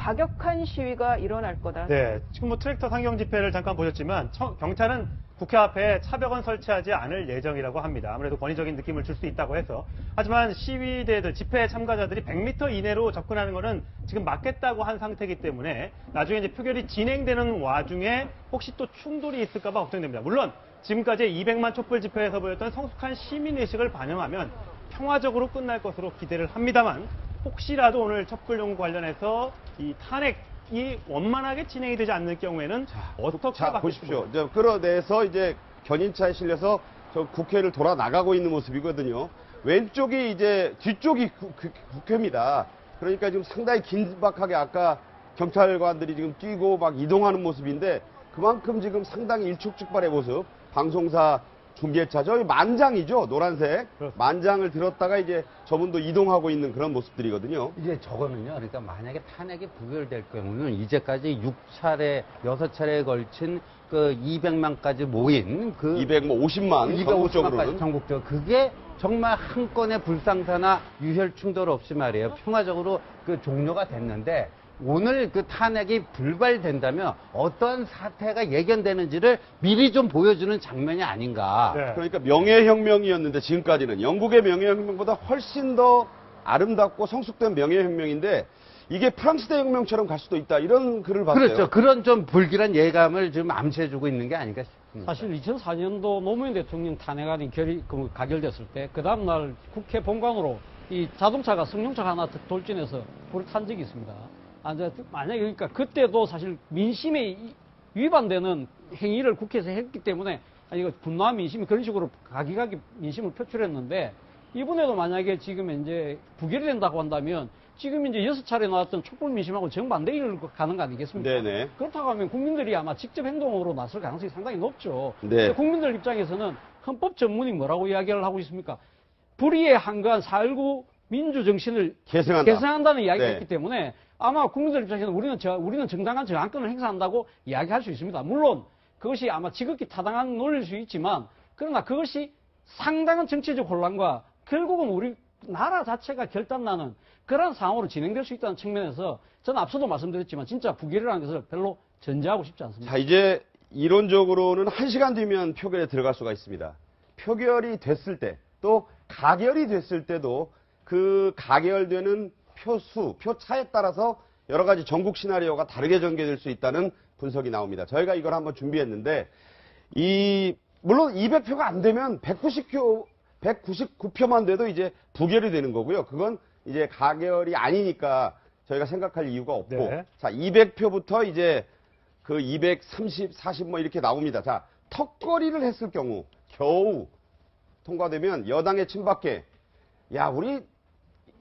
과격한 시위가 일어날 거다. 네, 지금 뭐 트랙터 상경 집회를 잠깐 보셨지만 경찰은 국회 앞에 차벽은 설치하지 않을 예정이라고 합니다. 아무래도 권위적인 느낌을 줄 수 있다고 해서. 하지만 시위대들, 집회 참가자들이 100m 이내로 접근하는 것은 지금 막겠다고 한 상태이기 때문에 나중에 이제 표결이 진행되는 와중에 혹시 또 충돌이 있을까봐 걱정됩니다. 물론 지금까지 200만 촛불 집회에서 보였던 성숙한 시민의식을 반영하면 평화적으로 끝날 것으로 기대를 합니다만 혹시라도 오늘 촛불 관련해서 이 탄핵이 원만하게 진행이 되지 않는 경우에는 어떻게 자, 보십시오. 끌어내서 이제 견인차에 실려서 저 국회를 돌아 나가고 있는 모습이거든요. 왼쪽이 이제 뒤쪽이 국회입니다. 그러니까 지금 상당히 긴박하게 아까 경찰관들이 지금 뛰고 막 이동하는 모습인데 그만큼 지금 상당히 일촉즉발의 모습. 방송사 준비차죠. 만장이죠. 노란색. 그렇습니다. 만장을 들었다가 이제 저분도 이동하고 있는 그런 모습들이거든요. 이제 저거는요. 그러니까 만약에 탄핵이 부결될 경우는 이제까지 6차례, 6차례에 걸친 그 200만까지 모인 그 250만 전국적으로는 전국적으로 그게 정말 한 건의 불상사나 유혈 충돌 없이 말이에요. 평화적으로 그 종료가 됐는데 오늘 그 탄핵이 불발된다면 어떤 사태가 예견되는지를 미리 좀 보여주는 장면이 아닌가. 네. 그러니까 명예혁명이었는데 지금까지는 영국의 명예혁명보다 훨씬 더 아름답고 성숙된 명예혁명인데 이게 프랑스 대혁명처럼 갈 수도 있다. 이런 글을 봤어요. 그렇죠. 그런 좀 불길한 예감을 지금 암시해주고 있는 게 아닌가 싶습니다. 사실 2004년도 노무현 대통령 탄핵안이 가결됐을 때 그 다음날 국회 본관으로 이 자동차가 승용차가 하나 돌진해서 불을 탄 적이 있습니다. 만약에 그러니까 그때도 사실 민심에 위반되는 행위를 국회에서 했기 때문에 이거 분노한 민심이 그런 식으로 가기가기 민심을 표출했는데 이번에도 만약에 지금 이제 부결이 된다고 한다면 지금 이제 6차례 나왔던 촛불 민심하고 정반대를 가는 거 아니겠습니까? 네네. 그렇다고 하면 국민들이 아마 직접 행동으로 나설 가능성이 상당히 높죠. 네. 국민들 입장에서는 헌법 전문이 뭐라고 이야기를 하고 있습니까? 불의에 한가한 4.19 민주정신을 계승한다는 이야기가 있기 때문에 아마 국민들 입장에서는 우리는 정당한 저항권을 행사한다고 이야기할 수 있습니다. 물론 그것이 아마 지극히 타당한 논리일 수 있지만 그러나 그것이 상당한 정치적 혼란과 결국은 우리 나라 자체가 결단나는 그런 상황으로 진행될 수 있다는 측면에서 저는 앞서도 말씀드렸지만 진짜 부결이라는 것을 별로 전제하고 싶지 않습니다. 자, 이제 이론적으로는 1시간 뒤면 표결에 들어갈 수가 있습니다. 표결이 됐을 때 또 가결이 됐을 때도 그 가결되는 표차에 따라서 여러 가지 전국 시나리오가 다르게 전개될 수 있다는 분석이 나옵니다. 저희가 이걸 한번 준비했는데 물론 200표가 안 되면 199표만 돼도 이제 부결이 되는 거고요. 그건 이제 가결이 아니니까 저희가 생각할 이유가 없고 네. 자, 200표부터 이제 그 230, 40 뭐 이렇게 나옵니다. 자, 턱걸이를 했을 경우 겨우 통과되면 여당의 친박계 우리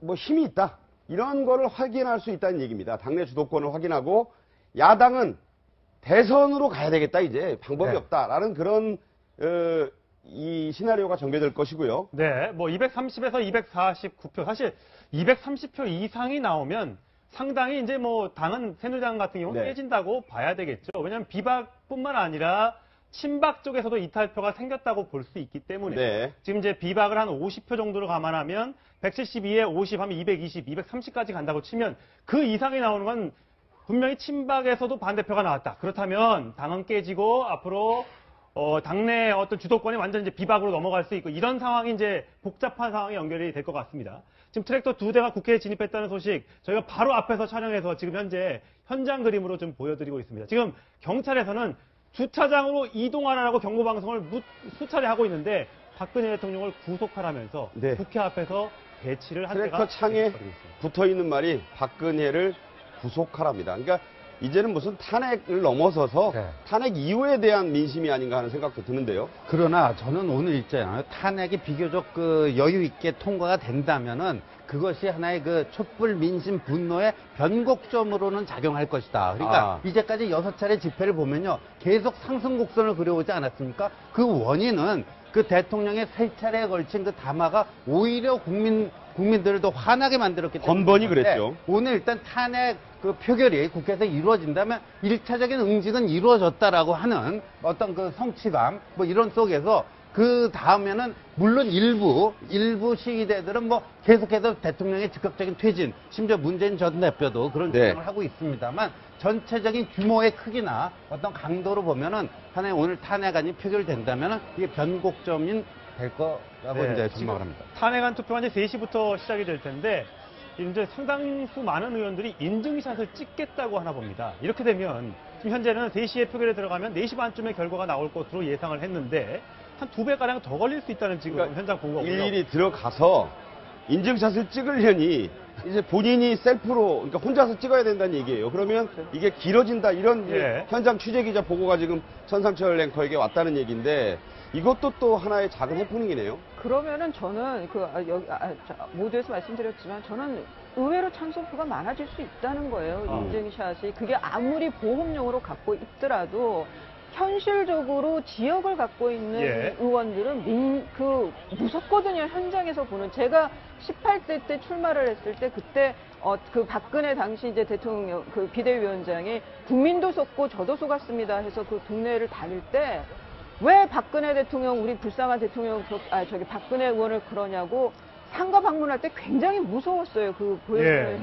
뭐 힘이 있다. 이런 거를 확인할 수 있다는 얘기입니다. 당내 주도권을 확인하고 야당은 대선으로 가야 되겠다. 이제 방법이 없다라는 그런 이 시나리오가 전개될 것이고요. 네, 뭐 230에서 249표 사실 230표 이상이 나오면 상당히 이제 뭐 당은 새누리당 같은 경우 깨진다고 봐야 되겠죠. 왜냐하면 비박뿐만 아니라 친박 쪽에서도 이탈표가 생겼다고 볼 수 있기 때문에 지금 이제 비박을 한 50표 정도로 감안하면 172에 50 하면 220, 230까지 간다고 치면 그 이상이 나오는 건 분명히 친박에서도 반대표가 나왔다. 그렇다면 당은 깨지고 앞으로 당내 어떤 주도권이 완전 이제 비박으로 넘어갈 수 있고 이런 상황이 이제 복잡한 상황이 연결이 될 것 같습니다. 지금 트랙터 2대가 국회에 진입했다는 소식 저희가 바로 앞에서 촬영해서 지금 현재 현장 그림으로 좀 보여드리고 있습니다. 지금 경찰에서는 주차장으로 이동하라고 경고방송을 수차례 하고 있는데 박근혜 대통령을 구속하라면서 국회 앞에서 배치를 한 트랙터 창에 붙어있는 말이 박근혜를 구속하랍니다. 그러니까 이제는 무슨 탄핵을 넘어서서 탄핵 이후에 대한 민심이 아닌가 하는 생각도 드는데요. 그러나 저는 오늘 있잖아요. 탄핵이 비교적 그 여유 있게 통과가 된다면은 그것이 하나의 그 촛불 민심 분노의 변곡점으로는 작용할 것이다. 그러니까 이제까지 6차례 집회를 보면요. 계속 상승 곡선을 그려오지 않았습니까? 그 원인은 그 대통령의 3차례에 걸친 그 담화가 오히려 국민들을 더 화나게 만들었기 때문에 번번이 그랬죠. 오늘 일단 탄핵 그 표결이 국회에서 이루어진다면 1차적인 응징은 이루어졌다라고 하는 어떤 그 성취감 뭐 이런 속에서 그 다음에는 물론 일부 시기대들은 뭐 계속해서 대통령의 즉각적인 퇴진, 심지어 문재인 전 대표도 그런 네. 주장을 하고 있습니다만 전체적인 규모의 크기나 어떤 강도로 보면은 하나의 오늘 탄핵안이 표결된다면은 이게 변곡점인 될 거라고 네, 이제 지금 전망을 합니다. 탄핵안 투표가 이제 3시부터 시작이 될 텐데 이제 상당수 많은 의원들이 인증샷을 찍겠다고 하나 봅니다. 이렇게 되면 지금 현재는 3시에 표결에 들어가면 4시 반쯤에 결과가 나올 것으로 예상을 했는데 한 2배가량 더 걸릴 수 있다는 지금 그러니까 현장 보고가 일일이 들어가서 인증샷을 찍으려니 이제 본인이 셀프로 그러니까 혼자서 찍어야 된다는 얘기예요. 그러면 이게 길어진다 이런 예. 현장 취재 기자 보고가 지금 천상철 앵커에게 왔다는 얘기인데 이것도 또 하나의 작은 해프닝이네요. 그러면은 저는 모두에서 말씀드렸지만 저는 의외로 찬성표가 많아질 수 있다는 거예요. 인증샷이 그게 아무리 보험용으로 갖고 있더라도 현실적으로 지역을 갖고 있는 예. 의원들은 무섭거든요. 현장에서 보는. 제가 18대 때 출마를 했을 때 그때 그 박근혜 당시 이제 대통령 그 비대위원장이 국민도 속고 저도 속았습니다 해서 그 동네를 다닐 때 왜 박근혜 대통령 우리 불쌍한 대통령 박근혜 의원을 그러냐고 상가 방문할 때 굉장히 무서웠어요. 그 보여주는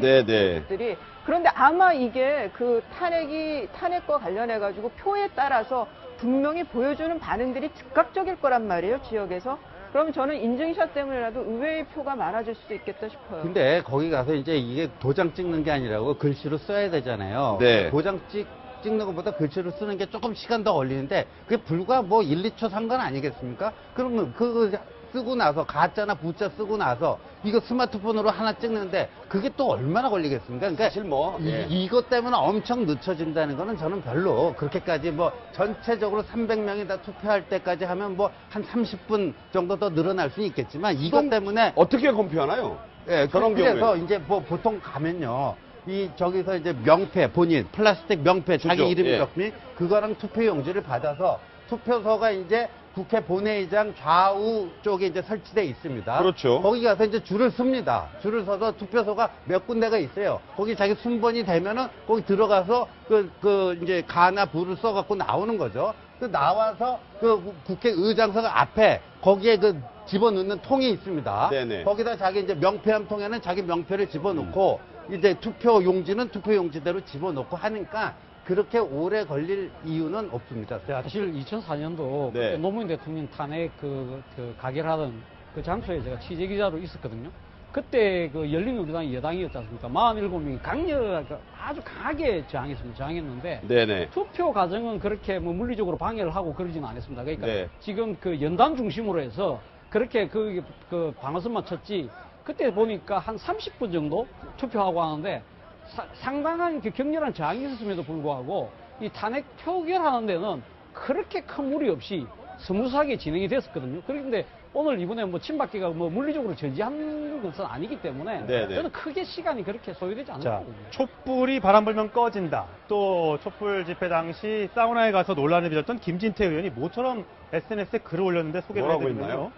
것들이. 그런데 아마 이게 그 탄핵과 관련해 가지고 표에 따라서 분명히 보여주는 반응들이 즉각적일 거란 말이에요. 지역에서. 그럼 저는 인증샷 때문에라도 의외의 표가 많아질 수도 있겠다 싶어요. 근데 거기 가서 이제 이게 도장 찍는 게 아니라고 글씨로 써야 되잖아요. 네. 도장 찍는 것보다 글씨로 쓰는 게 조금 시간 더 걸리는데 그게 불과 뭐 1, 2초 상관 아니겠습니까? 그러면 그거 쓰고 나서 가짜나 부짜 쓰고 나서 이거 스마트폰으로 하나 찍는데 그게 또 얼마나 걸리겠습니까? 그러니까 사실 뭐 이것 때문에 엄청 늦춰진다는 거는 저는 별로 그렇게까지 뭐 전체적으로 300명이 다 투표할 때까지 하면 뭐 한 30분 정도 더 늘어날 수는 있겠지만 이것 때문에 어떻게 검표하나요? 예, 저런 그래서 경우에. 이제 뭐 보통 가면요. 저기서 이제 명패, 본인, 플라스틱 명패, 주죠. 자기 이름이 예. 적힌 그거랑 투표용지를 받아서 투표소가 이제 국회 본회의장 좌우 쪽에 이제 설치되어 있습니다. 그렇죠. 거기 가서 이제 줄을 섭니다. 줄을 서서 투표소가 몇 군데가 있어요. 거기 자기 순번이 되면은 거기 들어가서 이제 가나 부를 써갖고 나오는 거죠. 나와서 국회의장석 앞에 거기에 집어넣는 통이 있습니다. 네네. 거기다 자기 이제 명패한 통에는 자기 명패를 집어넣고 이제 투표 용지는 투표 용지대로 집어넣고 하니까 그렇게 오래 걸릴 이유는 없습니다. 사실 2004년도 네. 노무현 대통령 탄핵 가결하던 그 장소에 제가 취재 기자로 있었거든요. 그때 그 열린우리당이 여당이었지 않습니까? 47명이 아주 강하게 저항했는데 네네. 투표 과정은 그렇게 뭐 물리적으로 방해를 하고 그러지는 않았습니다. 그러니까 네. 지금 그 연단 중심으로 해서 그렇게 그 방어선만 쳤지 그때 보니까 한 30분 정도 투표하고 하는데 상당한 그 격렬한 저항이 있었음에도 불구하고 이 탄핵 표결하는 데는 그렇게 큰 무리 없이 스무스하게 진행이 됐었거든요. 그런데 오늘 이번에 뭐 친박계가 뭐 물리적으로 저지한 것은 아니기 때문에 네네. 저는 크게 시간이 그렇게 소요되지 않을 자, 거거든요. 촛불이 바람 불면 꺼진다. 또 촛불 집회 당시 사우나에 가서 논란을 빚었던 김진태 의원이 모처럼 SNS에 글을 올렸는데 소개를 뭐라고 해드리면요. 했나요?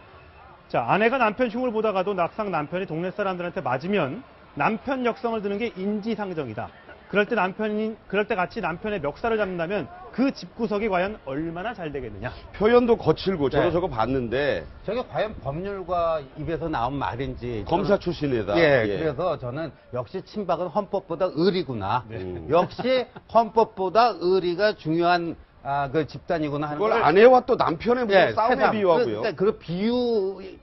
자, 아내가 남편 흉을 보다가도 막상 남편이 동네 사람들한테 맞으면 남편 역성을 드는 게 인지상정이다. 그럴 때 같이 남편의 멱살을 잡는다면 그 집구석이 과연 얼마나 잘 되겠느냐. 표현도 거칠고 저도 네. 저거 봤는데 저게 과연 법률가 입에서 나온 말인지 검사 출신이다. 예, 그래서 저는 역시 친박은 헌법보다 의리구나. 네. 역시 헌법보다 의리가 중요한 그 집단이구나 하는 그걸 걸 아내와 또 남편의 무슨 싸움에 세상, 비유하고요. 그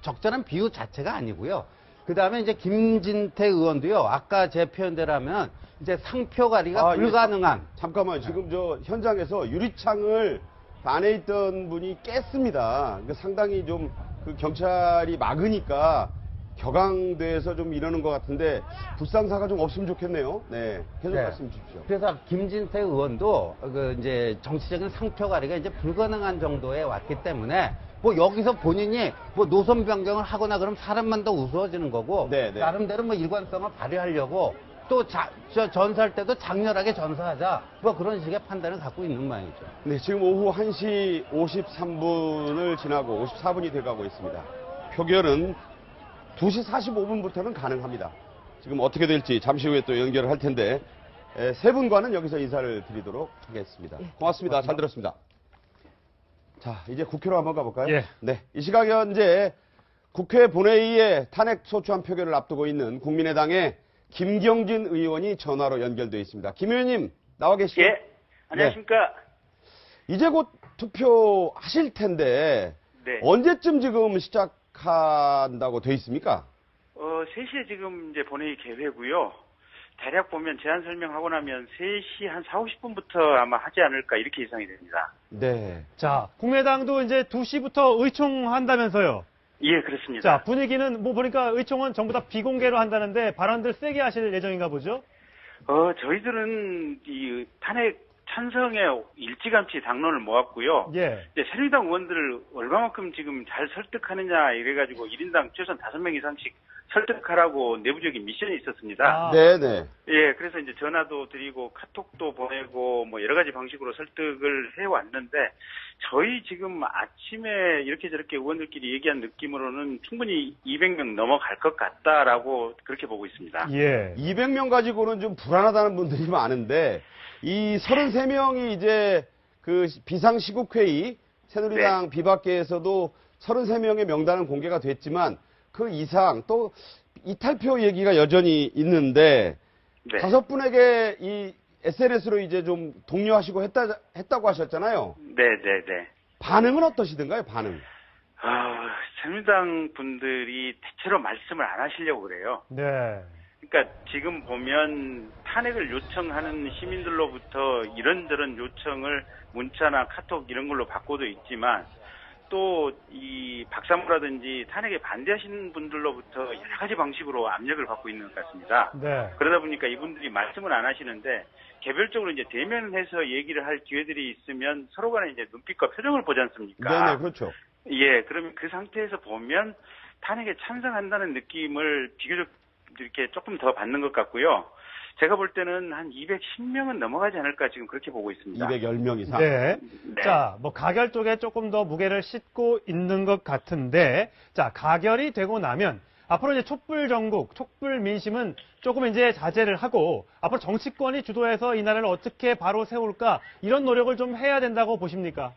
적절한 비유 자체가 아니고요. 그 다음에 이제 김진태 의원도요. 아까 제 표현대로 하면 이제 상표가리가 불가능한. 잠깐만 지금 저 현장에서 유리창을 안에 있던 분이 깼습니다. 그러니까 상당히 좀 그 경찰이 막으니까 격앙돼서 좀 이러는 것 같은데 불상사가 좀 없으면 좋겠네요. 네, 계속 네. 말씀 주십시오. 그래서 김진태 의원도 이제 정치적인 상표가리가 이제 불가능한 정도에 왔기 때문에 뭐 여기서 본인이 뭐 노선 변경을 하거나 그러면 사람만 더 우스워지는 거고 네, 네. 나름대로 뭐 일관성을 발휘하려고 또 전사할 때도 장렬하게 전사하자 뭐 그런 식의 판단을 갖고 있는 모양이죠. 네, 지금 오후 1시 53분을 지나고 54분이 돼가고 있습니다. 표결은 2시 45분부터는 가능합니다. 지금 어떻게 될지 잠시 후에 또 연결을 할 텐데 세 분과는 여기서 인사를 드리도록 하겠습니다. 고맙습니다. 잘 들었습니다. 자, 이제 국회로 한번 가볼까요? 예. 네. 이 시각 현재 국회 본회의에 탄핵 소추안 표결을 앞두고 있는 국민의당의 김경진 의원이 전화로 연결되어 있습니다. 김 의원님, 나와 계시죠? 예. 안녕하십니까. 이제 곧 투표하실 텐데, 네. 언제쯤 지금 시작한다고 돼 있습니까? 3시에 지금 이제 본회의 개회고요. 대략 보면 제안 설명하고 나면 3시 한 4, 50분부터 아마 하지 않을까 이렇게 예상이 됩니다. 네. 자, 국민의당도 이제 2시부터 의총한다면서요. 예, 그렇습니다. 자, 분위기는 뭐 보니까 의총은 전부 다 비공개로 한다는데 발언들 세게 하실 예정인가 보죠? 저희들은 이 탄핵 찬성에 일찌감치 당론을 모았고요. 예. 이제 새누리당 의원들을 얼마만큼 지금 잘 설득하느냐 이래가지고 1인당 최소한 5명 이상씩 설득하라고 내부적인 미션이 있었습니다. 아. 네네. 예, 그래서 이제 전화도 드리고 카톡도 보내고 뭐 여러 가지 방식으로 설득을 해왔는데 저희 지금 아침에 이렇게 저렇게 의원들끼리 얘기한 느낌으로는 충분히 200명 넘어갈 것 같다라고 그렇게 보고 있습니다. 예. 200명 가지고는 좀 불안하다는 분들이 많은데, 이 33명이 이제 그 비상시국회의, 새누리당 비박계에서도 33명의 명단은 공개가 됐지만, 그 이상 또 이탈표 얘기가 여전히 있는데, 네. 5분에게 이 SNS로 이제 좀 독려하시고 했다고 하셨잖아요. 네. 반응은 어떠시던가요, 반응? 새누리당 분들이 대체로 말씀을 안 하시려고 그래요. 네. 그러니까 지금 보면 탄핵을 요청하는 시민들로부터 이런저런 요청을 문자나 카톡 이런 걸로 받고도 있지만 또 이 박사모라든지 탄핵에 반대하시는 분들로부터 여러 가지 방식으로 압력을 받고 있는 것 같습니다. 네. 그러다 보니까 이분들이 말씀을 안 하시는데 개별적으로 이제 대면해서 얘기를 할 기회들이 있으면 서로 간에 이제 눈빛과 표정을 보지 않습니까? 네네, 그렇죠. 예, 그러면 그 상태에서 보면 탄핵에 찬성한다는 느낌을 비교적 이렇게 조금 더 받는 것 같고요. 제가 볼 때는 한 210명은 넘어가지 않을까 지금 그렇게 보고 있습니다. 210명 이상. 네. 네. 자, 뭐 가결 쪽에 조금 더 무게를 싣고 있는 것 같은데, 자, 가결이 되고 나면 앞으로 이제 촛불 전국, 촛불 민심은 조금 이제 자제를 하고 앞으로 정치권이 주도해서 이 나라를 어떻게 바로 세울까 이런 노력을 좀 해야 된다고 보십니까?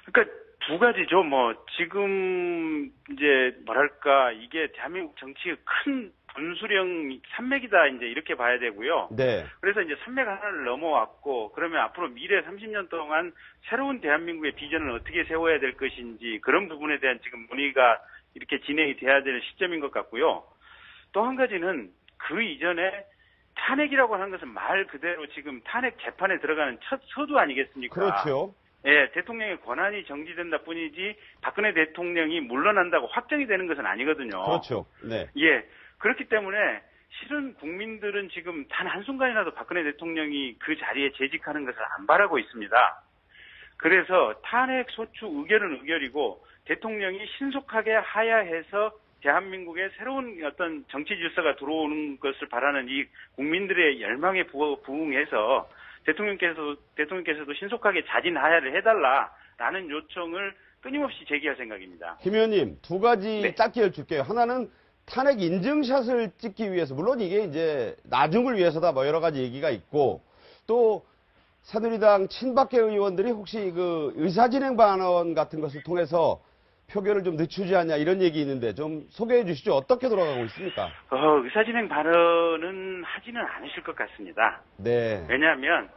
그러니까 두 가지죠. 뭐 지금 이제 뭐랄까 이게 대한민국 정치의 큰 분수령 산맥이다 이제 이렇게 봐야 되고요. 네. 그래서 이제 산맥 하나를 넘어왔고 그러면 앞으로 미래 30년 동안 새로운 대한민국의 비전을 어떻게 세워야 될 것인지 그런 부분에 대한 지금 문의가 이렇게 진행이 돼야 될 시점인 것 같고요. 또 한 가지는 그 이전에 탄핵이라고 하는 것은 말 그대로 지금 탄핵 재판에 들어가는 첫 서두 아니겠습니까? 그렇죠. 예, 대통령의 권한이 정지된다 뿐이지 박근혜 대통령이 물러난다고 확정이 되는 것은 아니거든요. 그렇죠. 네. 예, 그렇기 때문에 실은 국민들은 지금 단 한순간이라도 박근혜 대통령이 그 자리에 재직하는 것을 안 바라고 있습니다. 그래서 탄핵 소추 의결은 의결이고 대통령이 신속하게 하야해서 대한민국의 새로운 어떤 정치 질서가 들어오는 것을 바라는 이 국민들의 열망에 부응해서 대통령께서도 신속하게 자진 하야를 해달라라는 요청을 끊임없이 제기할 생각입니다. 김 의원님, 두 가지 네. 짧게 여쭐게요. 하나는 탄핵 인증샷을 찍기 위해서, 물론 이게 이제 나중을 위해서다 뭐 여러 가지 얘기가 있고, 또 새누리당 친박계 의원들이 혹시 그 의사진행 반원 같은 것을 통해서 표결을 좀 늦추지 않냐 이런 얘기 있는데 좀 소개해 주시죠. 어떻게 돌아가고 있습니까? 의사진행 발언은 하지는 않으실 것 같습니다. 네. 왜냐하면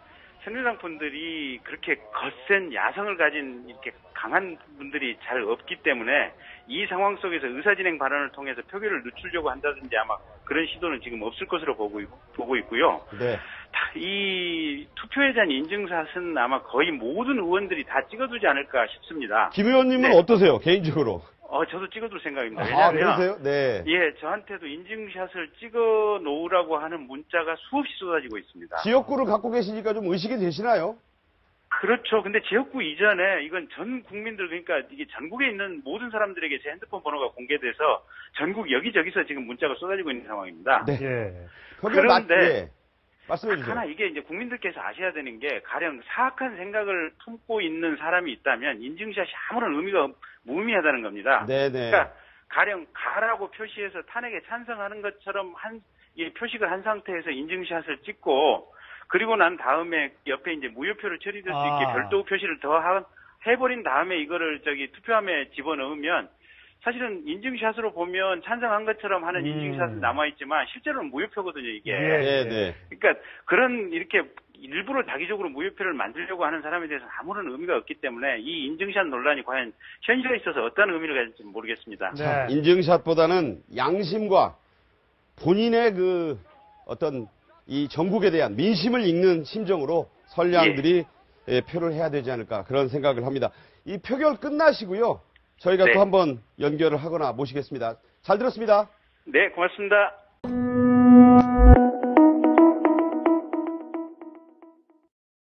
새누리당 분들이 그렇게 거센 야성을 가진 이렇게 강한 분들이 잘 없기 때문에 이 상황 속에서 의사진행 발언을 통해서 표결을 늦추려고 한다든지 아마 그런 시도는 지금 없을 것으로 보고 있고요. 네. 이 투표에 대한 인증샷은 아마 거의 모든 의원들이 다 찍어두지 않을까 싶습니다. 김 의원님은 네. 어떠세요? 개인적으로? 저도 찍어둘 생각입니다. 아, 왜냐하면 그러세요? 네. 예, 저한테도 인증샷을 찍어 놓으라고 하는 문자가 수없이 쏟아지고 있습니다. 지역구를 갖고 계시니까 좀 의식이 되시나요? 그렇죠. 근데 지역구 이전에 이건 전 국민들 그러니까 이게 전국에 있는 모든 사람들에게 제 핸드폰 번호가 공개돼서 전국 여기저기서 지금 문자가 쏟아지고 있는 상황입니다. 네. 예. 표결 그런데 예. 말씀해 주세요. 하나 이게 이제 국민들께서 아셔야 되는 게 가령 사악한 생각을 품고 있는 사람이 있다면 인증샷이 아무런 의미가 무의미하다는 겁니다. 네네. 그러니까 가령 가라고 표시해서 탄핵에 찬성하는 것처럼 표식을 한 상태에서 인증샷을 찍고 그리고 난 다음에 옆에 이제 무효표를 처리될 수 있게 별도 표시를 더 해버린 다음에 이거를 투표함에 집어넣으면 사실은 인증샷으로 보면 찬성한 것처럼 하는 인증샷은 남아있지만 실제로는 무효표거든요, 이게. 네. 그러니까 그런 이렇게 일부러 자기적으로 무효표를 만들려고 하는 사람에 대해서는 아무런 의미가 없기 때문에 이 인증샷 논란이 과연 현실에 있어서 어떤 의미를 가질지 모르겠습니다. 네. 인증샷보다는 양심과 본인의 그 어떤 이 전국에 대한 민심을 읽는 심정으로 선량들이 표를 해야 되지 않을까 그런 생각을 합니다. 이 표결 끝나시고요. 저희가 네. 또 한번 연결을 하거나 모시겠습니다. 잘 들었습니다. 네, 고맙습니다.